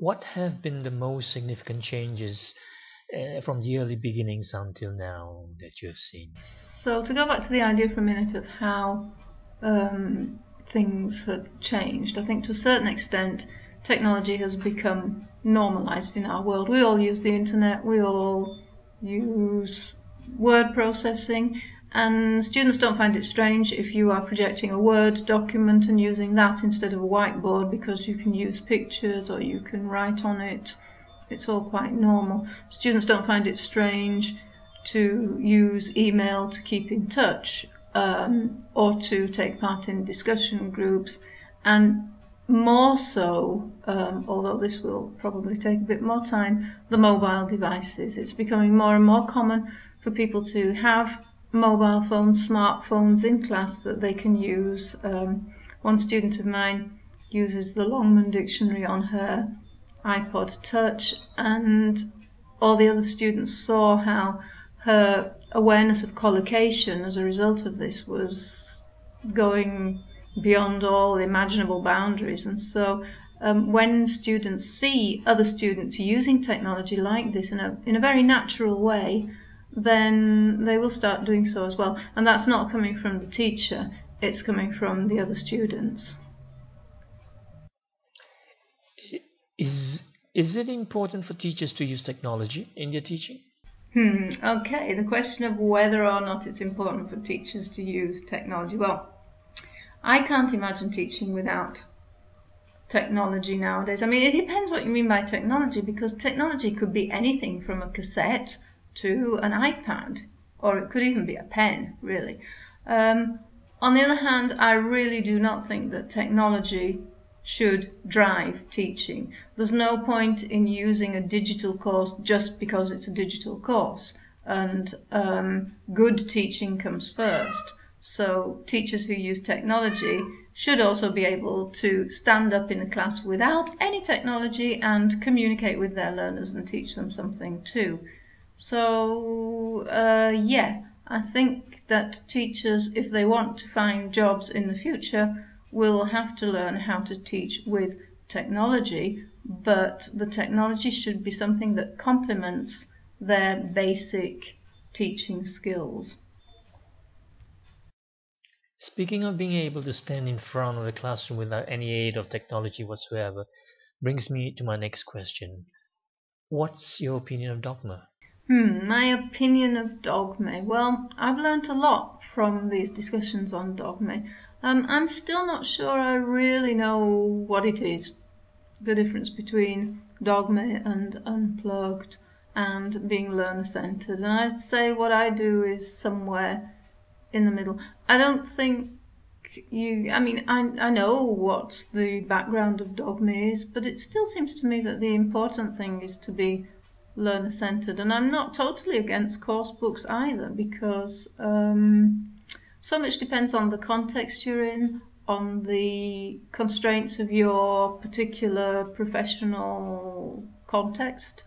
what have been the most significant changes from the early beginnings until now that you have seen? So to go back to the idea for a minute of how things have changed, I think to a certain extent technology has become normalized in our world. We all use the internet, we all use word processing, and students don't find it strange if you are projecting a Word document and using that instead of a whiteboard, because you can use pictures or you can write on it. It's all quite normal. Students don't find it strange to use email to keep in touch, or to take part in discussion groups, and more so, although this will probably take a bit more time, the mobile devices. It's becoming more and more common for people to have mobile phones, smartphones in class that they can use. One student of mine uses the Longman Dictionary on her iPod Touch, and all the other students saw how her awareness of collocation as a result of this was going beyond all imaginable boundaries. And so when students see other students using technology like this in a very natural way, then they will start doing so as well. And that's not coming from the teacher, it's coming from the other students. Is it important for teachers to use technology in their teaching? Okay, the question of whether or not it's important for teachers to use technology. Well, I can't imagine teaching without technology nowadays. I mean, it depends what you mean by technology, because technology could be anything from a cassette to an iPad, or it could even be a pen, really. On the other hand, I really do not think that technology should drive teaching. There's no point in using a digital course just because it's a digital course, and good teaching comes first. So teachers who use technology should also be able to stand up in a class without any technology and communicate with their learners and teach them something too. So yeah, I think that teachers, if they want to find jobs in the future, will have to learn how to teach with technology, but the technology should be something that complements their basic teaching skills. Speaking of being able to stand in front of the classroom without any aid of technology whatsoever, brings me to my next question. What's your opinion of dogma? My opinion of dogma. Well, I've learnt a lot from these discussions on dogma. I'm still not sure I really know what it is, the difference between dogma and unplugged and being learner-centered. And I'd say what I do is somewhere in the middle. I don't think I know what the background of dogma is, but it still seems to me that the important thing is to be learner-centered. And I'm not totally against course books either, because so much depends on the context you're in, on the constraints of your particular professional context.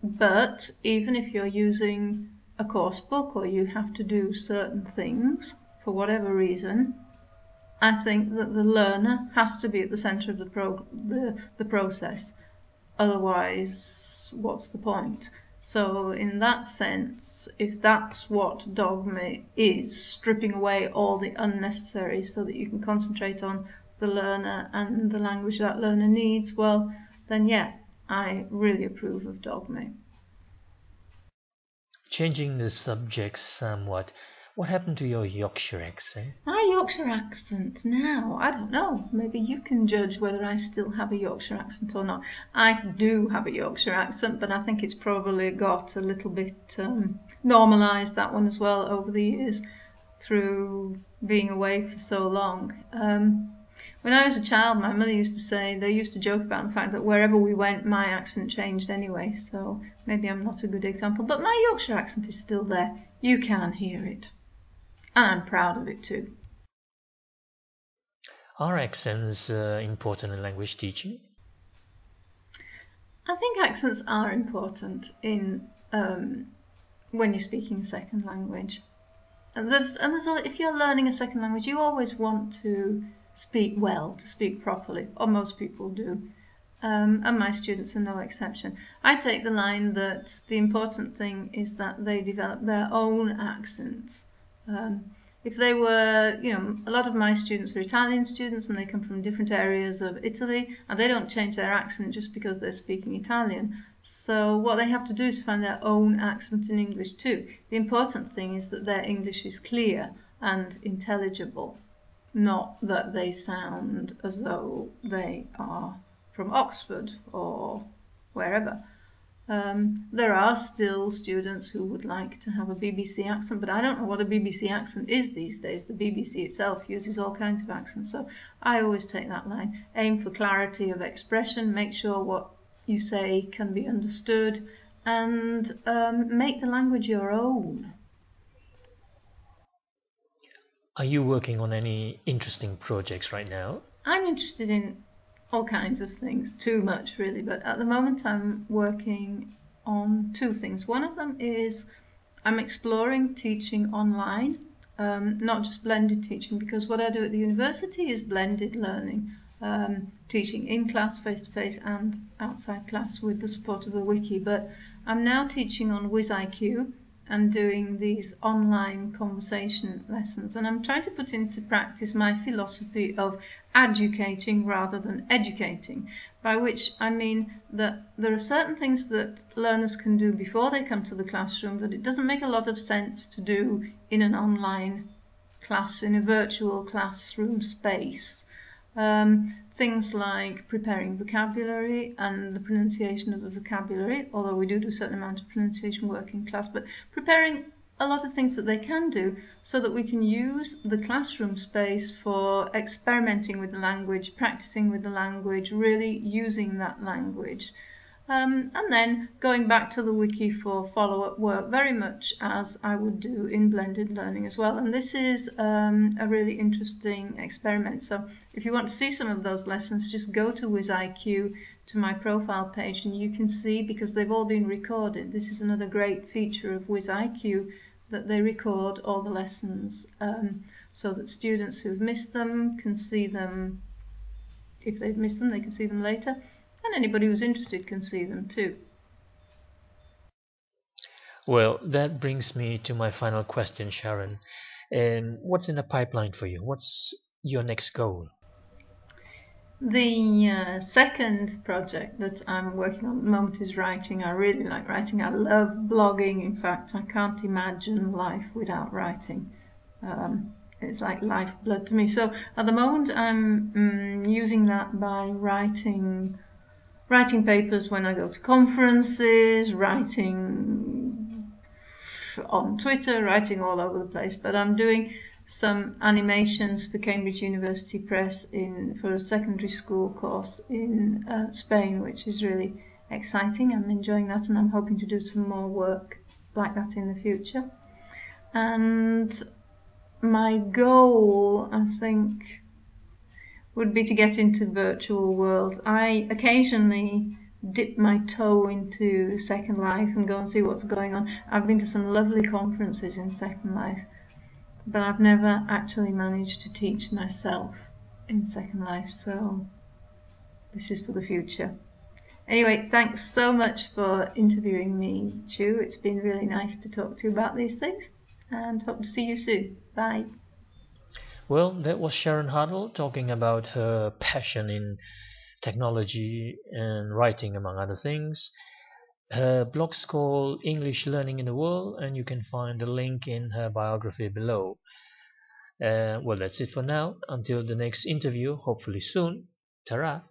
But even if you're using a course book, or you have to do certain things for whatever reason, I think that the learner has to be at the centre of the process. Otherwise, what's the point? So in that sense, if that's what dogma is, stripping away all the unnecessary so that you can concentrate on the learner and the language that learner needs, well, then yeah, I really approve of dogma. Changing the subject somewhat, what happened to your Yorkshire accent? My Yorkshire accent now, I don't know. Maybe you can judge whether I still have a Yorkshire accent or not. I do have a Yorkshire accent, but I think it's probably got a little bit normalised, that one as well, over the years through being away for so long. When I was a child, my mother used to say, they used to joke about the fact that wherever we went, my accent changed anyway, so maybe I'm not a good example. But my Yorkshire accent is still there. You can hear it. And I'm proud of it too. Are accents important in language teaching? I think accents are important in when you're speaking a second language. And if you're learning a second language, you always want to speak well, to speak properly, or most people do. And my students are no exception. I take the line that the important thing is that they develop their own accents. If they were, a lot of my students are Italian students and they come from different areas of Italy, and they don't change their accent just because they're speaking Italian. So what they have to do is find their own accent in English too. The important thing is that their English is clear and intelligible, not that they sound as though they are from Oxford or wherever. There are still students who would like to have a BBC accent, but I don't know what a BBC accent is these days. The BBC itself uses all kinds of accents, so I always take that line. Aim for clarity of expression, make sure what you say can be understood, and make the language your own. Are you working on any interesting projects right now? I'm interested in all kinds of things, too much really, but at the moment I'm working on two things. One of them is I'm exploring teaching online, not just blended teaching, because what I do at the university is blended learning, teaching in class, face-to-face, and outside class with the support of the wiki. But I'm now teaching on WizIQ and doing these online conversation lessons, and I'm trying to put into practice my philosophy of educating rather than educating, by which I mean that there are certain things that learners can do before they come to the classroom that it doesn't make a lot of sense to do in an online class, in a virtual classroom space. Things like preparing vocabulary and the pronunciation of the vocabulary, although we do a certain amount of pronunciation work in class, but preparing a lot of things that they can do so that we can use the classroom space for experimenting with the language, practicing with the language, really using that language. And then going back to the wiki for follow-up work, very much as I would do in blended learning as well. And this is a really interesting experiment. So if you want to see some of those lessons, just go to WizIQ, to my profile page, and you can see, because they've all been recorded. This is another great feature of WizIQ, that they record all the lessons so that students who've missed them can see them. If they've missed them, they can see them later. And anybody who's interested can see them too. Well, that brings me to my final question, Sharon. What's in the pipeline for you? What's your next goal? The second project that I'm working on at the moment is writing. I really like writing. I love blogging. In fact, I can't imagine life without writing. It's like lifeblood to me. So at the moment I'm using that by writing papers when I go to conferences, writing on Twitter, writing all over the place. But I'm doing some animations for Cambridge University Press for a secondary school course in Spain, which is really exciting. I'm enjoying that, and I'm hoping to do some more work like that in the future. And my goal, I think, would be to get into virtual worlds. I occasionally dip my toe into Second Life and go and see what's going on. I've been to some lovely conferences in Second Life, but I've never actually managed to teach myself in Second Life, so this is for the future. Anyway, thanks so much for interviewing me, Chu. It's been really nice to talk to you about these things, and hope to see you soon. Bye. Well, that was Sharon Hartle talking about her passion in technology and writing, among other things. Her blog's called English Learning in the World, and you can find the link in her biography below. Well, that's it for now. Until the next interview, hopefully soon. Ta-ra!